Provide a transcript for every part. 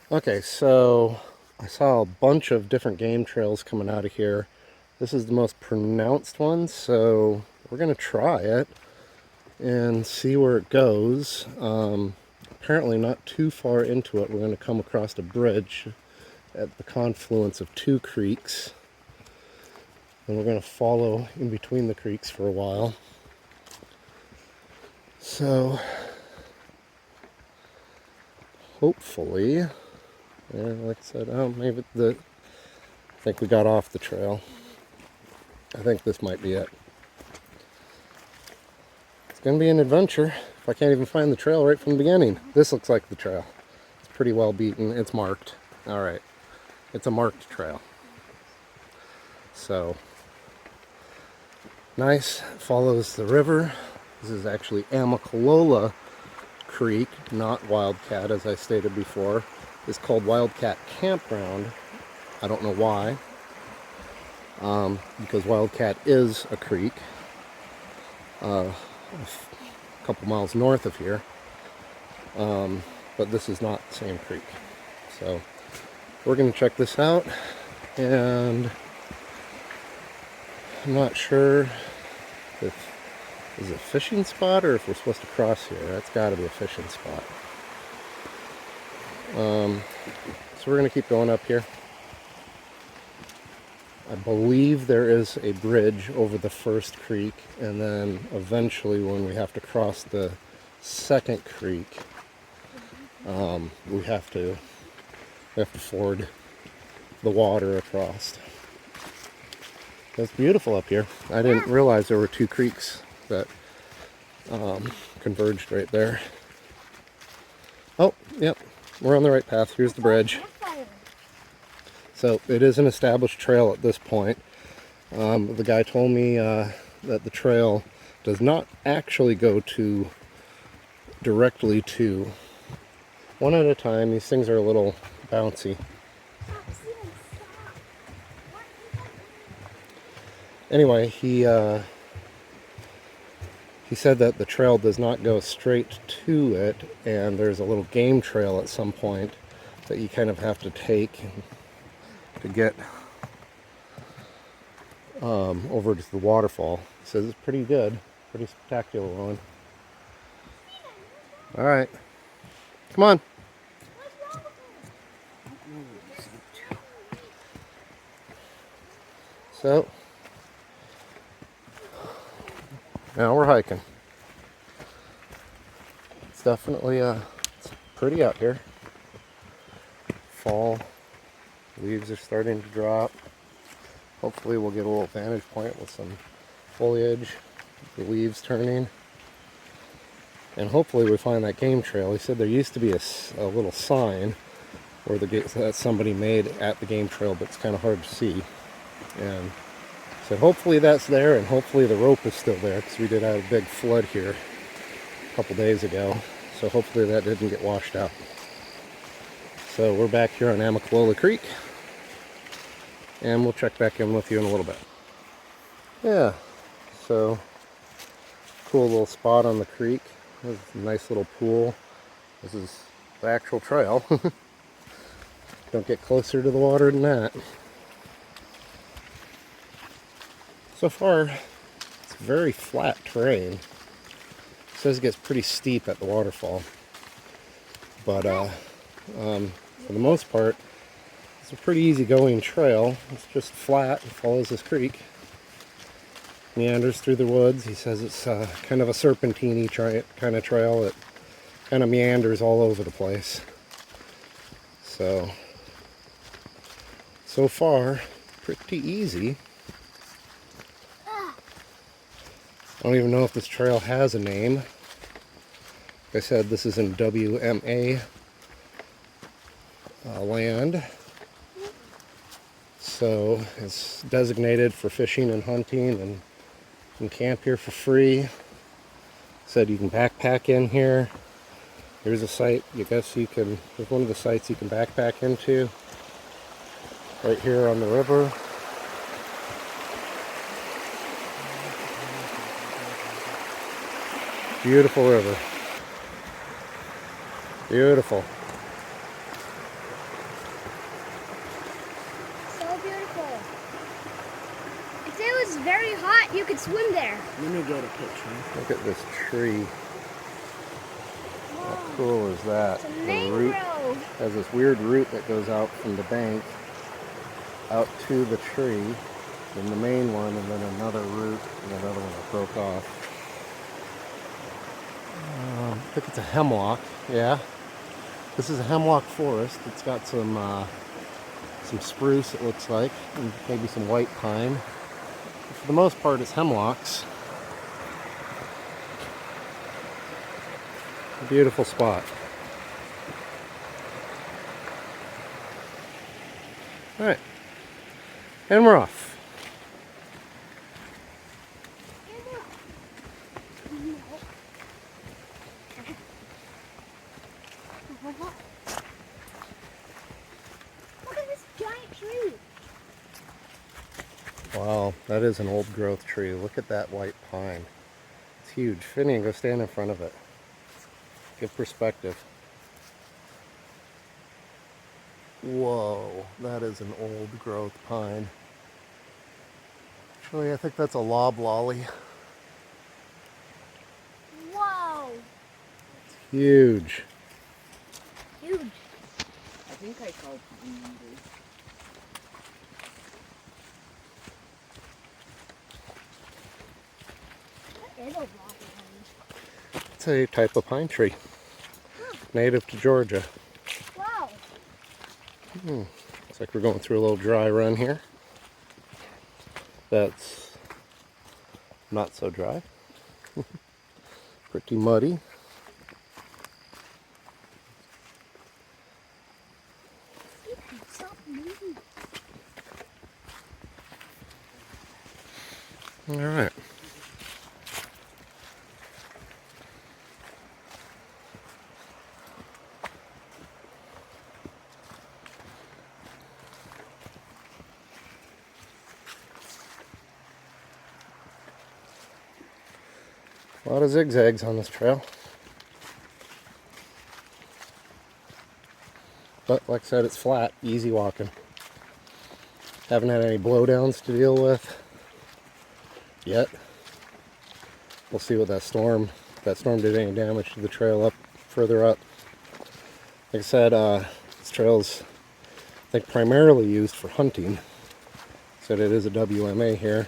Okay, so I saw a bunch of different game trails coming out of here. This is the most pronounced one, so we're going to try it and see where it goes. Apparently not too far into it, we're going to come across a bridge at the confluence of two creeks. And we're going to follow in between the creeks for a while. So, hopefully, yeah, like I said, maybe I think we got off the trail. I think this might be it. It's going to be an adventure if I can't even find the trail right from the beginning. This looks like the trail. It's pretty well beaten. It's marked. All right. It's a marked trail. So, nice. Follows the river. This is actually Amicalola Creek, not Wildcat, as I stated before. It's called Wildcat Campground. I don't know why. Because Wildcat is a creek. A couple miles north of here, but this is not the same creek. So we're going to check this out, and I'm not sure if is it a fishing spot or if we're supposed to cross here. That's got to be a fishing spot. So we're going to keep going up here. I believe there is a bridge over the first creek, and then eventually when we have to cross the second creek, we have to ford the water across. It's beautiful up here. I didn't realize there were two creeks that converged right there. Oh, yep, we're on the right path. Here's the bridge. So it is an established trail at this point. The guy told me that the trail does not actually go directly to, one at a time. These things are a little bouncy. Anyway, he said that the trail does not go straight to it, and there's a little game trail at some point that you kind of have to take to get over to the waterfall. He says it's pretty good, pretty spectacular one. All right, come on. So now we're hiking. It's definitely it's pretty out here. Fall, leaves are starting to drop. Hopefully we'll get a little vantage point with some foliage, the leaves turning. And hopefully we find that game trail. He said there used to be a little sign where that somebody made at the game trail, but it's kind of hard to see. And he said hopefully that's there, and hopefully the rope is still there, because we did have a big flood here a couple days ago. So hopefully that didn't get washed out. So we're back here on Amicalola Creek, and we'll check back in with you in a little bit. Yeah, so cool little spot on the creek. There's a nice little pool. This is the actual trail. Don't get closer to the water than that. So far, it's very flat terrain. It says it gets pretty steep at the waterfall, but for the most part, it's a pretty easy-going trail. It's just flat and follows this creek. Meanders through the woods. He says it's kind of a serpentine-y kind of trail that kind of meanders all over the place. So far, pretty easy. I don't even know if this trail has a name. Like I said, this is in WMA land. So it's designated for fishing and hunting, and you can camp here for free. Said you can backpack in here. Here's a site, there's one of the sites you can backpack into. Right here on the river. Beautiful river. Beautiful. swim there. Let me get a picture. Look at this tree. How cool is that? It's a The root mangrove. has this weird root that goes out from the bank out to the tree, then the main one, and then another root, and another one that broke off. I think it's a hemlock. Yeah, this is a hemlock forest. It's got some spruce, it looks like, and maybe some white pine. But for the most part, it's hemlocks. A beautiful spot. All right, and we're off. Look at this giant tree. Wow, that is an old growth tree. Look at that white pine. It's huge. Finian, go stand in front of it. Give perspective. Whoa, that is an old growth pine. Actually, I think that's a loblolly. Whoa. Huge. Huge. I think I saw pine numbers. That is a loblolly. It's a type of pine tree. Native to Georgia. Wow. Looks like we're going through a little dry run here. That's not so dry. Pretty muddy. Stop moving. All right. A lot of zigzags on this trail. But like I said, it's flat, easy walking. Haven't had any blowdowns to deal with yet. We'll see what that storm did any damage to the trail up further up. Like I said, this trail's I think primarily used for hunting. Said it is a WMA here,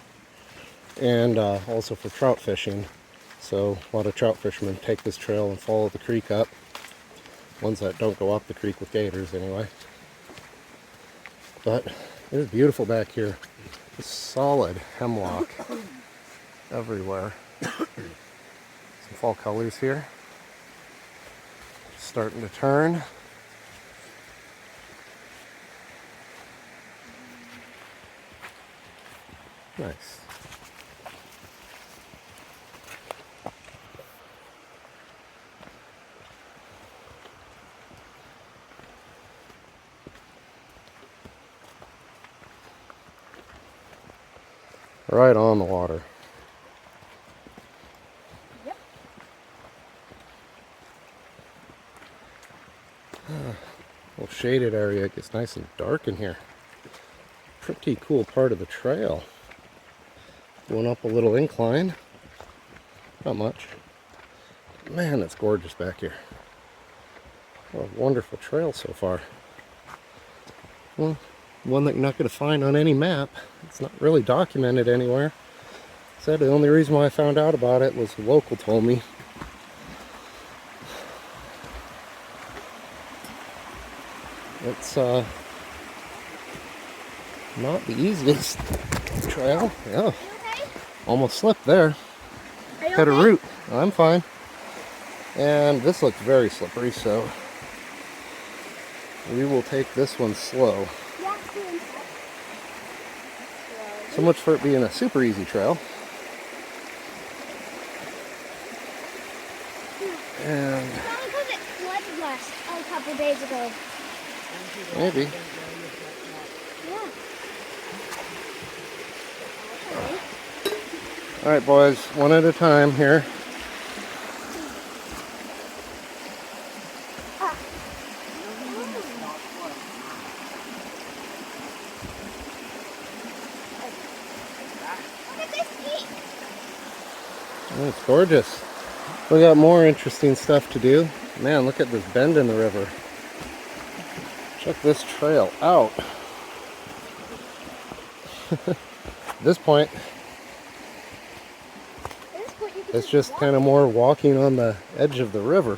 and also for trout fishing. So a lot of trout fishermen take this trail and follow the creek up. Ones that don't go up the creek with gators anyway. But it is beautiful back here. It's solid hemlock everywhere. Some fall colors here. Starting to turn. Nice. Right on the water. Yep. Little shaded area. It gets nice and dark in here. Pretty cool part of the trail. Going up a little incline. Not much. Man, it's gorgeous back here. What a wonderful trail so far. Well, one that you're not going to find on any map. It's not really documented anywhere. Said the only reason why I found out about it was a local told me. It's not the easiest trail. Yeah, Okay. almost slipped there. Are you Hit a okay? root. I'm fine. And this looks very slippery, so we will take this one slow. Yeah, doing So much for it being a super easy trail. And Probably because it flooded a couple days ago. maybe. Yeah. All right, boys, one at a time here. Look at this peak. It's gorgeous. We got more interesting stuff to do. Man, look at this bend in the river. Check this trail out. At this point, it's just kind of more walking on the edge of the river.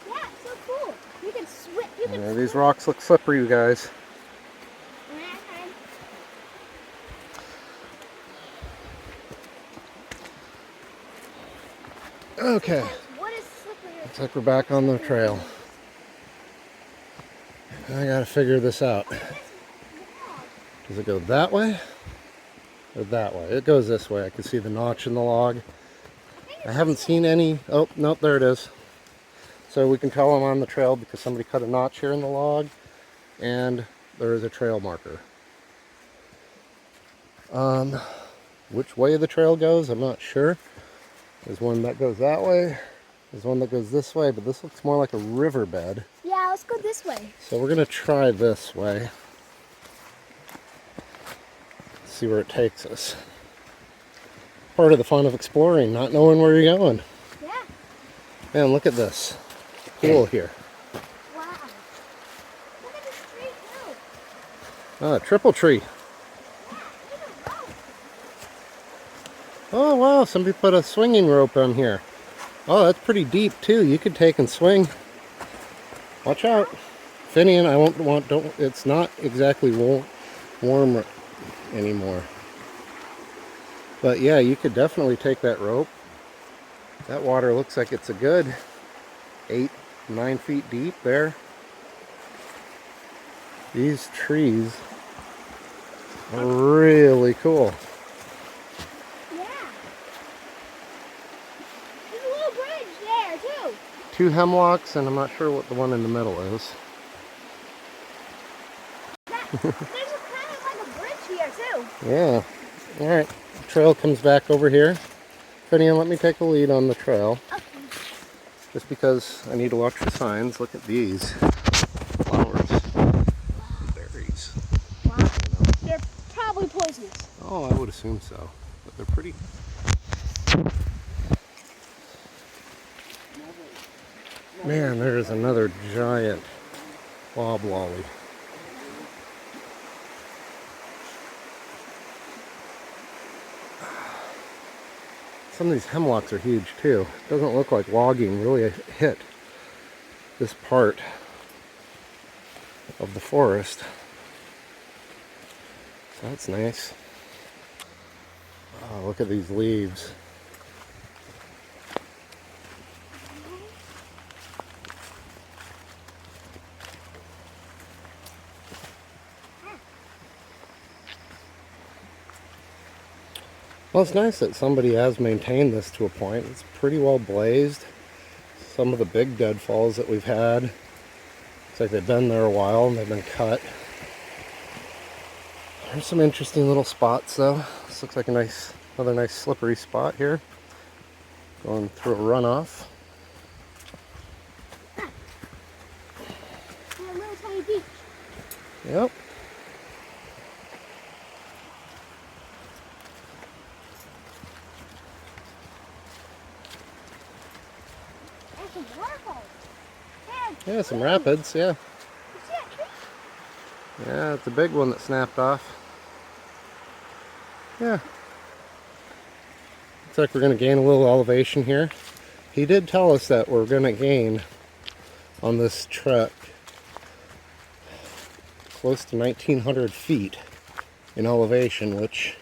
Yeah, it's so cool. You can swim. You can Yeah, swim. these rocks look slippery, you guys. Okay, What is slippery? looks like we're back on the trail. I gotta figure this out. Does it go that way or that way? It goes this way. I can see the notch in the log. I haven't seen any. Oh, nope, there it is. So we can tell I'm on the trail because somebody cut a notch here in the log and there is a trail marker. Which way the trail goes, I'm not sure. There's one that goes that way. There's one that goes this way, but this looks more like a riverbed. Yeah, let's go this way. So we're gonna try this way. See where it takes us. Part of the fun of exploring, not knowing where you're going. Yeah. Man, look at this pool here. Wow. Look at this tree too. Ah, triple tree. Yeah, look at the rope. Oh wow, somebody put a swinging rope on here. Oh, that's pretty deep too. You could take and swing. Watch out. Finian, it's not exactly warm anymore. But yeah, you could definitely take that rope. That water looks like it's a good 8-9 feet deep there. These trees are really cool. Yeah. There's a little bridge there too. 2 hemlocks, and I'm not sure what the one in the middle is. There's a kind of like a bridge here too. Yeah. Alright. Trail comes back over here. Finian, let me take the lead on the trail. Okay. Just because I need to watch for signs. Look at these flowers. Berries. Wow. They're probably poisonous. Oh, I would assume so. But they're pretty. Man, there's another giant loblolly. Some of these hemlocks are huge too. It doesn't look like logging really hit this part of the forest. So that's nice. Oh, look at these leaves. Well, it's nice that somebody has maintained this to a point. It's pretty well blazed. Some of the big deadfalls that we've had, it's like they've been there a while and they've been cut. There's some interesting little spots though. This looks like another nice slippery spot here. Going through a runoff. And a little tiny beach. Yep. And some waterfalls. Yeah, some rapids, yeah. You see that tree? Yeah, it's a big one that snapped off. Yeah. Looks like we're going to gain a little elevation here. He did tell us that we're going to gain on this trek close to 1,900 feet in elevation, which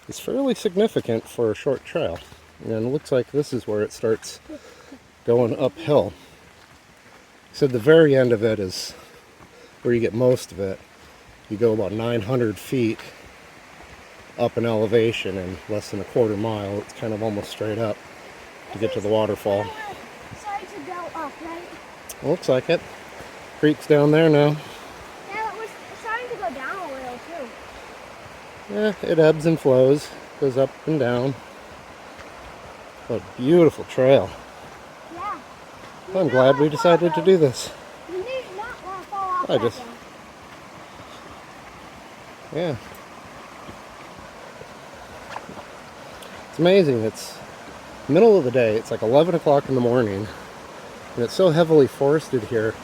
is fairly significant for a short trail. And it looks like this is where it starts going uphill. He said the very end of it is where you get most of it. You go about 900 feet up in elevation in less than a quarter mile. It's kind of almost straight up to get to the waterfall. Starting to go up, right? Looks like it. Creek's down there now. Yeah, it's starting to go down a little too. Yeah, it ebbs and flows, goes up and down. What a beautiful trail. Yeah. I'm glad we decided to do this. You need not want to fall off I that just- though. Yeah. It's amazing. It's middle of the day. It's like 11 o'clock in the morning, and it's so heavily forested here.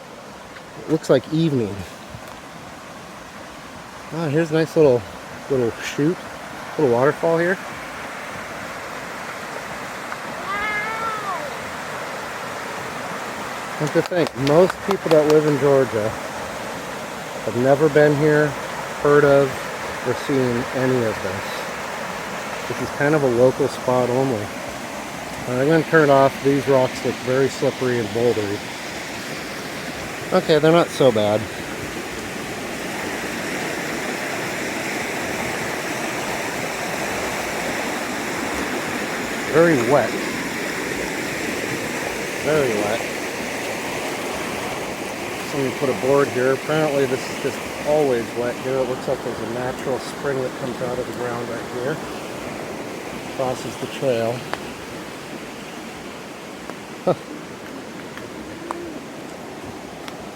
It looks like evening. Ah, here's a nice little chute, little waterfall here. Wow. And to think, most people that live in Georgia have never been here, heard of, or seen any of this. This is kind of a local spot only. I'm going to turn it off. These rocks look very slippery and bouldery. Okay, they're not so bad. Very wet. Very wet. Somebody put a board here. Apparently this is just always wet here. It looks like there's a natural spring that comes out of the ground right here. Crosses the trail.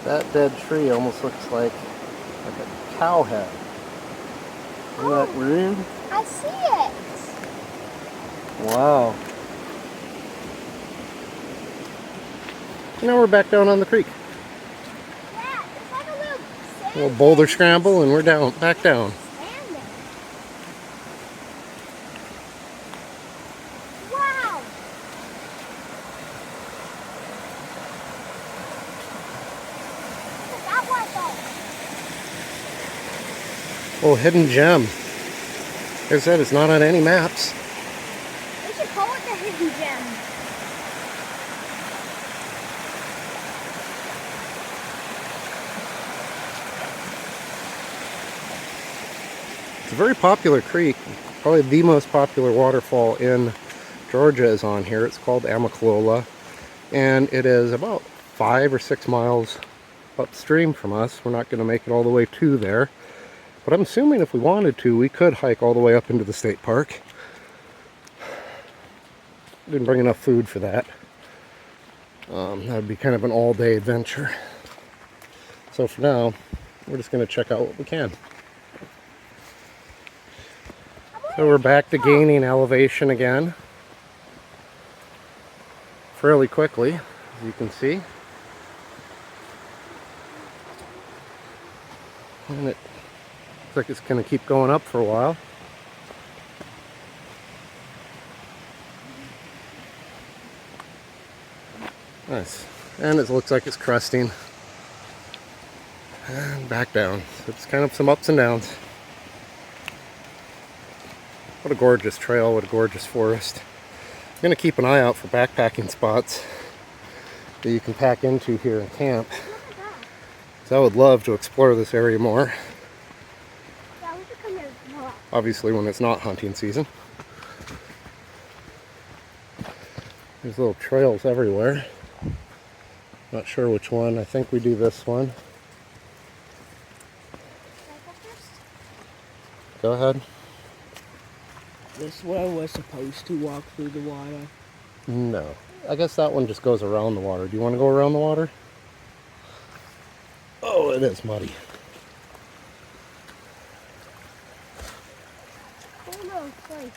That dead tree almost looks like a cow head. Isn't that weird? I see it. Wow. Now we're back down on the creek. Yeah, it's like a little sand. A little boulder scramble and we're back down. Sand there. Wow. Look at that waterfall. Oh, hidden gem. Like I said, it's not on any maps. We should call it the hidden gem. It's a very popular creek. Probably the most popular waterfall in Georgia is on here. It's called Amicalola. And it is about 5 or 6 miles upstream from us. We're not going to make it all the way to there. But I'm assuming if we wanted to, we could hike all the way up into the state park. Didn't bring enough food for that. That would be kind of an all-day adventure. So for now, we're just going to check out what we can. So we're back to gaining elevation again. Fairly quickly, as you can see. And it looks like it's going to keep going up for a while. Nice. And it looks like it's cresting. And back down. So it's kind of some ups and downs. What a gorgeous trail, what a gorgeous forest. I'm going to keep an eye out for backpacking spots that you can pack into here and camp. So I would love to explore this area more. Yeah, we should come here more. Obviously when it's not hunting season. There's little trails everywhere. Not sure which one. I think we do this one. Should I go first? Go ahead. This way we're supposed to walk through the water. No. I guess that one just goes around the water. Do you want to go around the water? Oh, it is muddy. Oh no, place.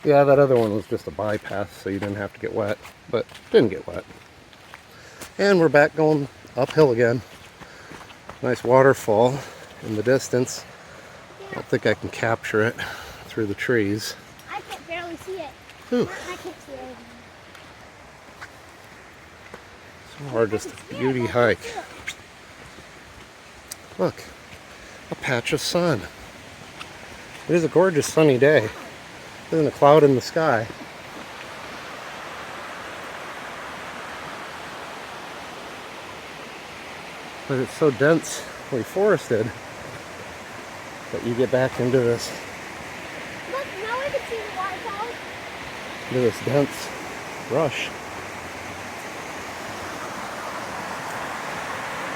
Yeah, that other one was just a bypass, so you didn't have to get wet, but didn't get wet. And we're back going uphill again. Nice waterfall in the distance. I don't think I can capture it through the trees. I can barely see it. Whew. I can't see it. So far, just a beauty hike. Look, a patch of sun. It is a gorgeous sunny day. There isn't a cloud in the sky. But it's so densely forested that you get back into this Look, now we can see the waterfall. into this dense brush.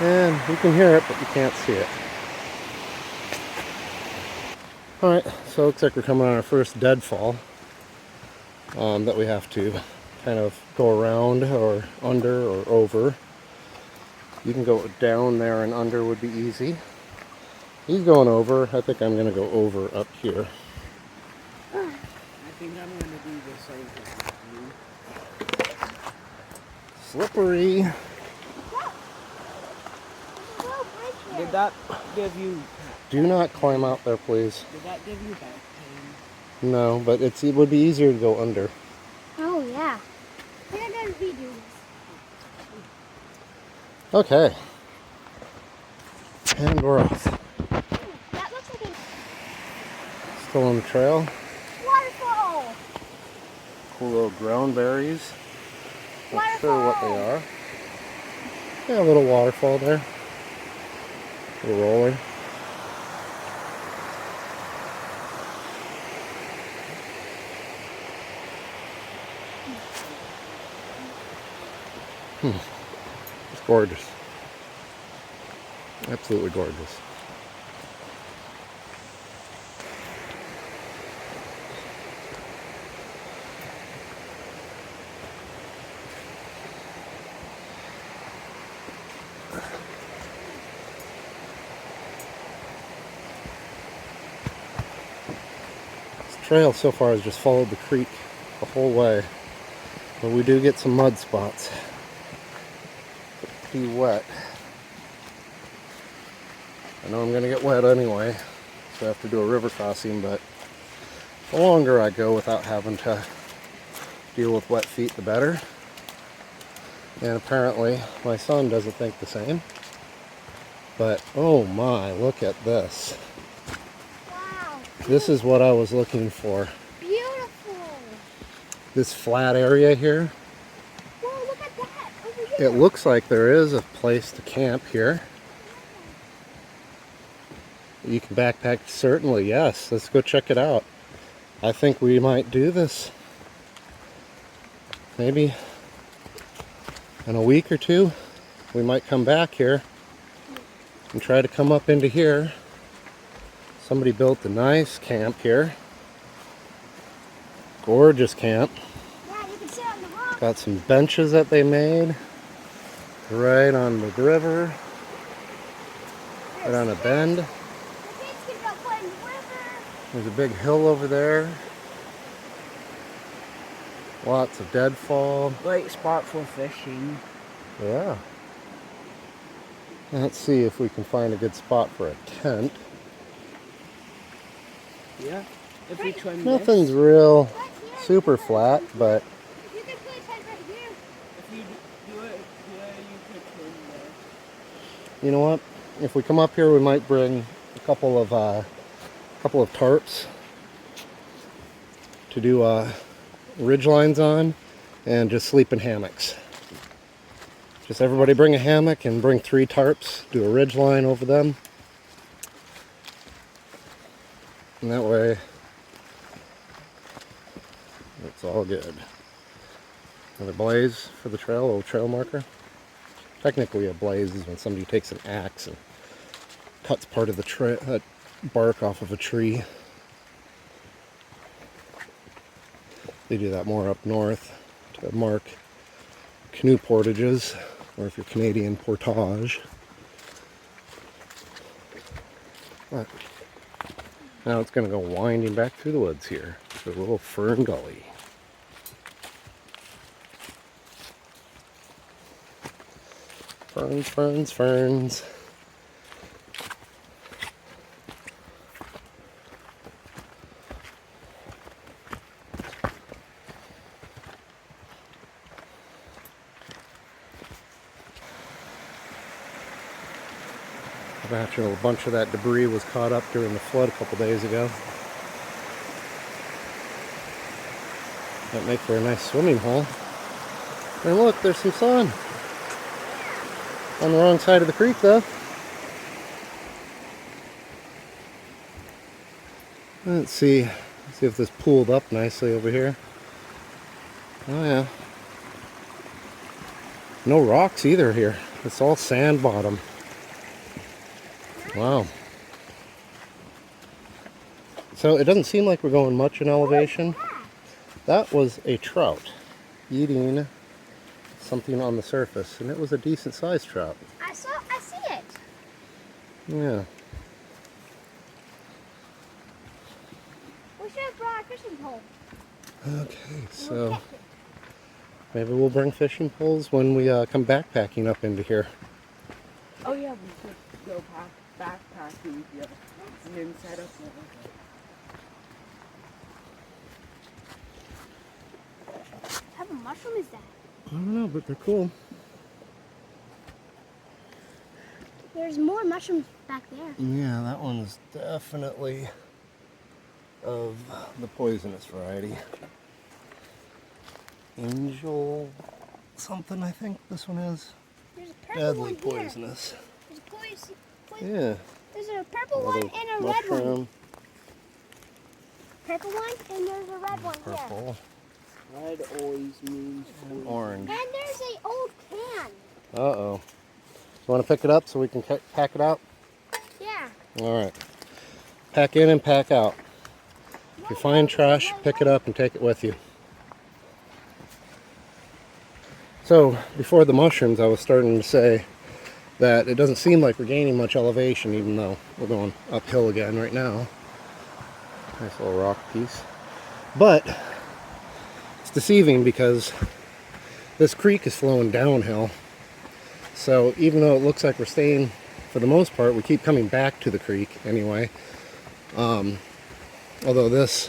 And you can hear it, but you can't see it. Alright, so it looks like we're coming on our first deadfall that we have to kind of go around or under or over. You can go down there and under would be easy. He's going over. I think I'm going to go over up here. I think I'm going to do this slippery. Look. There's a little bridge here. Did that give you? Do not climb out there, please. Did that give you back pain? No, but it would be easier to go under. Oh, yeah. I think I'm going to redo this. Okay. And we're off. That looks like a Still on the trail. waterfall. Cool little ground berries. Not sure what they are. Yeah, a little waterfall there. A little roller. It's gorgeous. Absolutely gorgeous. This trail so far has just followed the creek the whole way, but we do get some mud spots. Pretty wet. I know I'm going to get wet anyway, so I have to do a river crossing, but the longer I go without having to deal with wet feet, the better. And apparently my son doesn't think the same. But oh my, look at this. Wow. This is what I was looking for. Beautiful. This flat area here. Whoa, look at that over here. It looks like there is a place to camp here. You can backpack, certainly, yes. Let's go check it out. I think we might do this. Maybe in a week or two, we might come back here and try to come up into here. Somebody built a nice camp here. Gorgeous camp. Yeah, you can sit on the rock. Got some benches that they made right on the river, right on a bend. The kids can go play in the river. There's a big hill over there. Lots of deadfall. Great spot for fishing. Yeah. Let's see if we can find a good spot for a tent. Yeah. If we trim Nothing's this, real Right here. super flat, but You can put a tent right here. if you do it here, you could trim this. you know what? If we come up here, we might bring a couple of tarps to do ridge lines on, and just sleep in hammocks. Just everybody bring a hammock and bring 3 tarps, do a ridge line over them. And that way, it's all good. Another blaze for the trail, a little trail marker. Technically a blaze is when somebody takes an axe and cuts part of the bark off of a tree. They do that more up north to mark canoe portages, or if you're Canadian, portage. But now it's going to go winding back through the woods here to a little fern gully. Ferns, ferns, ferns. I imagine a bunch of that debris was caught up during the flood a couple days ago. Might make for a nice swimming hole. And look, there's some sun. On the wrong side of the creek, though. Let's see if this pooled up nicely over here. Oh yeah. No rocks either here. It's all sand bottom. Wow. So it doesn't seem like we're going much in elevation. That was a trout eating something on the surface, and it was a decent sized trout. I see it. Yeah. We should have brought our fishing pole. Okay, so Maybe we'll bring fishing poles when we come backpacking up into here. Oh yeah, we could go backpacking, yeah, and then set up there. What type of mushroom is that? I don't know, but they're cool. There's more mushrooms back there. Yeah, that one is definitely of the poisonous variety. Angel something, I think this one is. There's a purple Deadly one here. poisonous. There's Yeah. There's a purple one Another and a red one. mushroom. Purple one and there's a red one here. Purple. Red always means And orange. And there's a old can. Uh-oh. You want to pick it up so we can pack it out? Yeah. All right. Pack in and pack out. If you find trash, pick it up and take it with you. So, before the mushrooms, I was starting to say that it doesn't seem like we're gaining much elevation, even though we're going uphill again right now. Nice little rock piece. But it's deceiving because this creek is flowing downhill. So even though it looks like we're staying, for the most part, we keep coming back to the creek anyway. Although this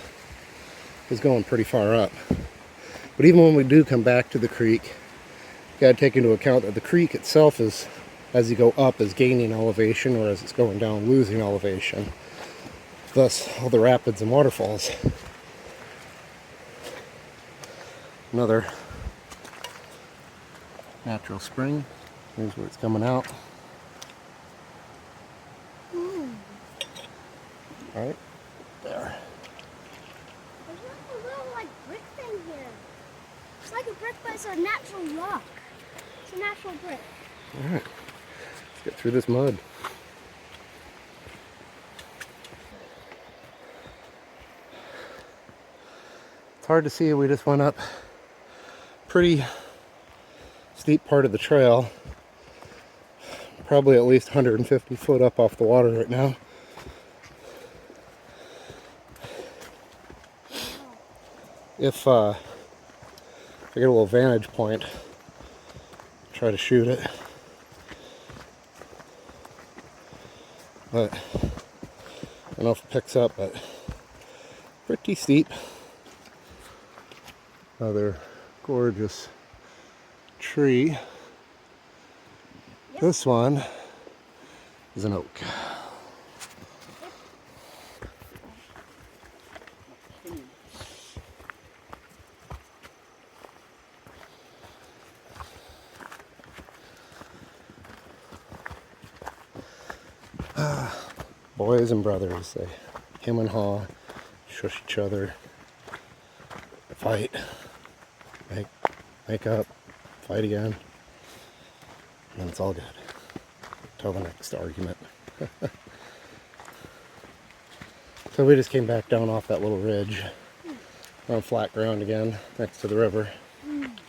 is going pretty far up. But even when we do come back to the creek, you got to take into account that the creek itself is, as you go up, is gaining elevation, or as it's going down, losing elevation. Thus, all the rapids and waterfalls. Another natural spring. Here's where it's coming out. Right there. There's like a little like brick thing here. It's like a brick, but it's a natural rock. It's a natural brick. Alright. Let's get through this mud. It's hard to see, we just went up pretty steep part of the trail. Probably at least 150 foot up off the water right now. If I get a little vantage point, try to shoot it. But I don't know if it picks up, but pretty steep. Another gorgeous tree. Yep. This one is an oak. Boys and brothers, they hem and haw, shush each other, fight, make up, fight again, and then it's all good till the next argument. So we just came back down off that little ridge. We're on flat ground again, next to the river. And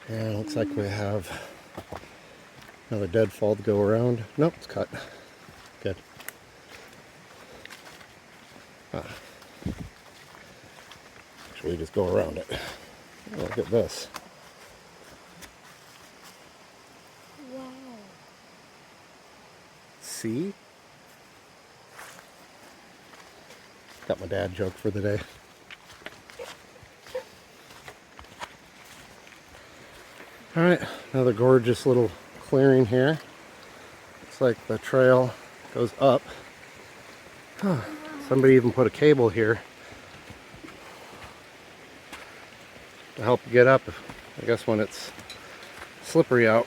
it looks like we have another deadfall to go around. Nope, it's cut. Good. Actually, just go around it. Oh, look at this. Wow. See? Got my dad joke for the day. Alright, another gorgeous little clearing here. Looks like the trail goes up. Huh. Somebody even put a cable here to help you get up, I guess, when it's slippery out.